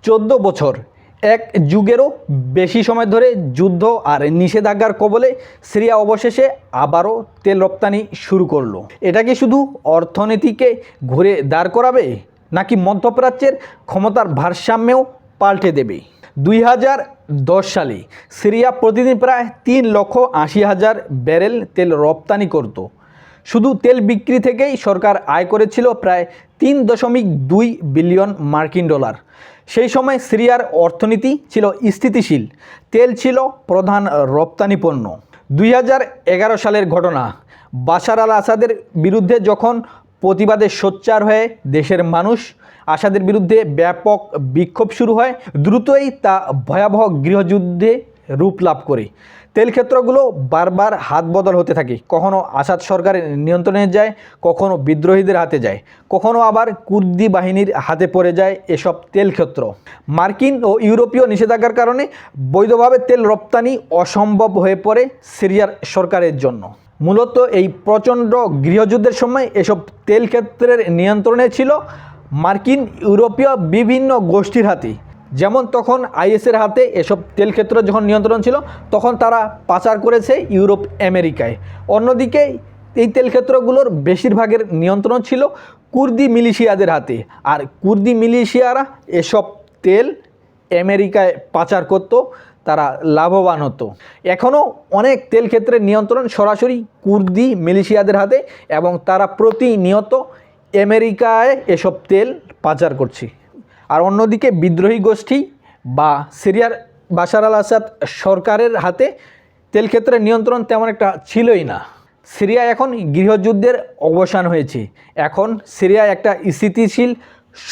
14 বছর, এক যুগেরও বেশি সময় ধরে যুদ্ধ আর নিষেধাজ্ঞার কবলে সিরিয়া অবশেষে আবারও তেল রপ্তানি শুরু করলো। এটা কি শুধু অর্থনীতিকে ঘুরে দাঁড় করাবে, নাকি মধ্যপ্রাচ্যের ক্ষমতার ভারসাম্যও পাল্টে দেবে? 2010 সালে সিরিয়া প্রতিদিন প্রায় 3,80,000 ব্যারেল তেল রপ্তানি করত। শুধু তেল বিক্রি থেকেই সরকার আয় করেছিল প্রায় 3.2 বিলিয়ন মার্কিন ডলার। সেই সময় সিরিয়ার অর্থনীতি ছিল স্থিতিশীল, তেল ছিল প্রধান রপ্তানি পণ্য। 2011 সালের ঘটনা, বাশার আল আসাদের বিরুদ্ধে যখন প্রতিবাদে সোচ্চার হয়ে দেশের মানুষ, আসাদের বিরুদ্ধে ব্যাপক বিক্ষোভ শুরু হয়, দ্রুতই তা ভয়াবহ গৃহযুদ্ধে রূপ লাভ করে। তেল ক্ষেত্রগুলো বারবার হাত বদল হতে থাকে, কখনো আসাদ সরকারের নিয়ন্ত্রণে যায়, কখনো বিদ্রোহীদের হাতে যায়, কখনো আবার কুর্দি বাহিনীর হাতে পড়ে যায় এসব তেল ক্ষেত্র। মার্কিন ও ইউরোপীয় নিষেধাজ্ঞার কারণে বৈধভাবে তেল রপ্তানি অসম্ভব হয়ে পড়ে সিরিয়ার সরকারের জন্য। মূলত এই প্রচণ্ড গৃহযুদ্ধের সময় এসব তেল ক্ষেত্রের নিয়ন্ত্রণে ছিল মার্কিন ইউরোপীয় বিভিন্ন গোষ্ঠীর হাতে। যেমন তখন আইএসের হাতে এসব তেল ক্ষেত্র যখন নিয়ন্ত্রণ ছিল, তখন তারা পাচার করেছে ইউরোপ আমেরিকায়। অন্যদিকে এই তেল ক্ষেত্রগুলোর বেশিরভাগের নিয়ন্ত্রণ ছিল কুর্দি মিলিশিয়াদের হাতে, আর কুর্দি মিলিশিয়ারা এসব তেল আমেরিকায় পাচার করত, তারা লাভবান হতো। এখনও অনেক তেল ক্ষেত্রের নিয়ন্ত্রণ সরাসরি কুর্দি মিলিশিয়াদের হাতে, এবং তারা প্রতিনিয়ত আমেরিকায় এসব তেল পাচার করছে। আর অন্যদিকে বিদ্রোহী গোষ্ঠী বা সিরিয়ার বাশার আল আসাদ সরকারের হাতে তেল ক্ষেত্রের নিয়ন্ত্রণ তেমন একটা ছিলই না। সিরিয়া এখন গৃহযুদ্ধের অবসান হয়েছে, এখন সিরিয়ায় একটা স্থিতিশীল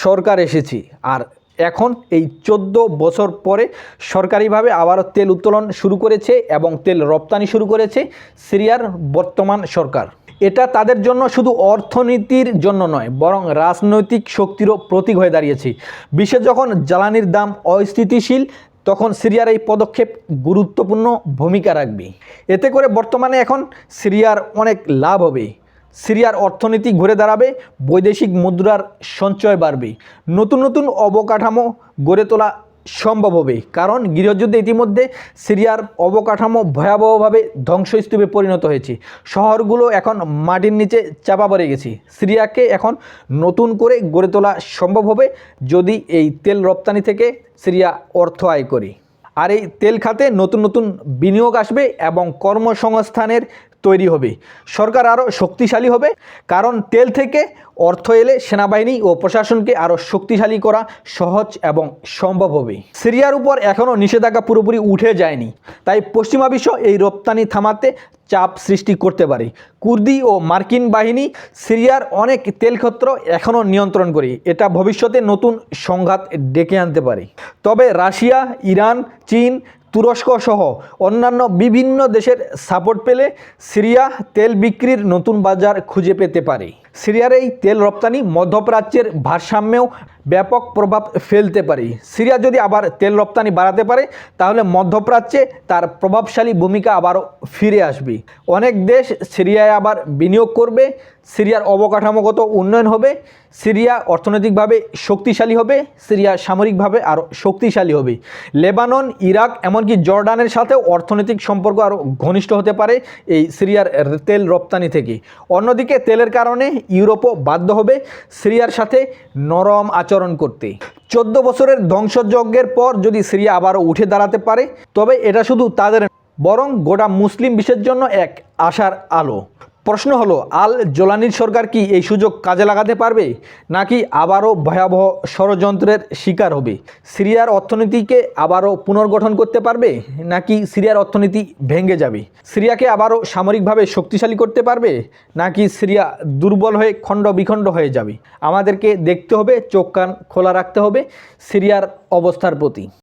সরকার এসেছে, আর এখন এই 14 বছর পরে সরকারিভাবে আবারও তেল উত্তোলন শুরু করেছে এবং তেল রপ্তানি শুরু করেছে সিরিয়ার বর্তমান সরকার। এটা তাদের জন্য শুধু অর্থনীতির জন্য নয়, বরং রাজনৈতিক শক্তিরও প্রতীক হয়ে দাঁড়িয়েছে। বিশ্বে যখন জ্বালানির দাম অস্থিতিশীল, তখন সিরিয়ার এই পদক্ষেপ গুরুত্বপূর্ণ ভূমিকা রাখবে। এতে করে বর্তমানে এখন সিরিয়ার অনেক লাভ হবে, সিরিয়ার অর্থনীতি ঘুরে দাঁড়াবে, বৈদেশিক মুদ্রার সঞ্চয় বাড়বে, নতুন নতুন অবকাঠামো গড়ে তোলা সম্ভব হবে। কারণ গৃহযুদ্ধে ইতিমধ্যে সিরিয়ার অবকাঠামো ভয়াবহভাবে ধ্বংসস্তূপে পরিণত হয়েছে। শহরগুলো এখন মাটির নিচে চাপা পড়ে গেছে। সিরিয়াকে এখন নতুন করে গড়ে তোলা সম্ভব হবে যদি এই তেল রপ্তানি থেকে সিরিয়া অর্থ আয় করে। আর এই তেল খাতে নতুন নতুন বিনিয়োগ আসবে এবং কর্মসংস্থানের তৈরি হবে। সরকার আরও শক্তিশালী হবে, কারণ তেল থেকে অর্থ এলে সেনাবাহিনী ও প্রশাসনকে আরও শক্তিশালী করা সহজ এবং সম্ভব হবে। সিরিয়ার উপর এখনও নিষেধাজ্ঞা পুরোপুরি উঠে যায়নি, তাই পশ্চিমা বিশ্ব এই রপ্তানি থামাতে চাপ সৃষ্টি করতে পারে। কুর্দি ও মার্কিন বাহিনী সিরিয়ার অনেক তেল ক্ষেত্র এখনও নিয়ন্ত্রণ করে, এটা ভবিষ্যতে নতুন সংঘাত ডেকে আনতে পারে। তবে রাশিয়া, ইরান, চীন, তুরস্ক সহ অন্যান্য বিভিন্ন দেশের সাপোর্ট পেলে সিরিয়া তেল বিক্রির নতুন বাজার খুঁজে পেতে পারে। সিরিয়ার এই তেল রপ্তানি মধ্যপ্রাচ্যের ভারসাম্যেও ব্যাপক প্রভাব ফেলতে পারে। সিরিয়া যদি আবার তেল রপ্তানি বাড়াতে পারে, তাহলে মধ্যপ্রাচ্যে তার প্রভাবশালী ভূমিকা আবারও ফিরে আসবে। অনেক দেশ সিরিয়ায় আবার বিনিয়োগ করবে, সিরিয়ার অবকাঠামোগত উন্নয়ন হবে, সিরিয়া অর্থনৈতিকভাবে শক্তিশালী হবে, সিরিয়া সামরিকভাবে আরও শক্তিশালী হবে। লেবানন, ইরাক, এমনকি জর্ডানের সাথেও অর্থনৈতিক সম্পর্ক আরও ঘনিষ্ঠ হতে পারে এই সিরিয়ার তেল রপ্তানি থেকে। অন্যদিকে তেলের কারণে ইউরোপও বাধ্য হবে সিরিয়ার সাথে নরম আচরণ করতে। 14 বছরের ধ্বংসযজ্ঞের পর যদি সিরিয়া আবারও উঠে দাঁড়াতে পারে, তবে এটা শুধু তাদের বরং গোটা মুসলিম বিশ্বের জন্য এক আশার আলো। প্রশ্ন হলো, আল জোলানির সরকার কি এই সুযোগ কাজে লাগাতে পারবে, নাকি আবারও ভয়াবহ ষড়যন্ত্রের শিকার হবে? সিরিয়ার অর্থনীতিকে আবারও পুনর্গঠন করতে পারবে, নাকি সিরিয়ার অর্থনীতি ভেঙে যাবে? সিরিয়াকে আবারও সামরিকভাবে শক্তিশালী করতে পারবে, নাকি সিরিয়া দুর্বল হয়ে খণ্ড বিখণ্ড হয়ে যাবে? আমাদেরকে দেখতে হবে, চোখ কান খোলা রাখতে হবে সিরিয়ার অবস্থার প্রতি।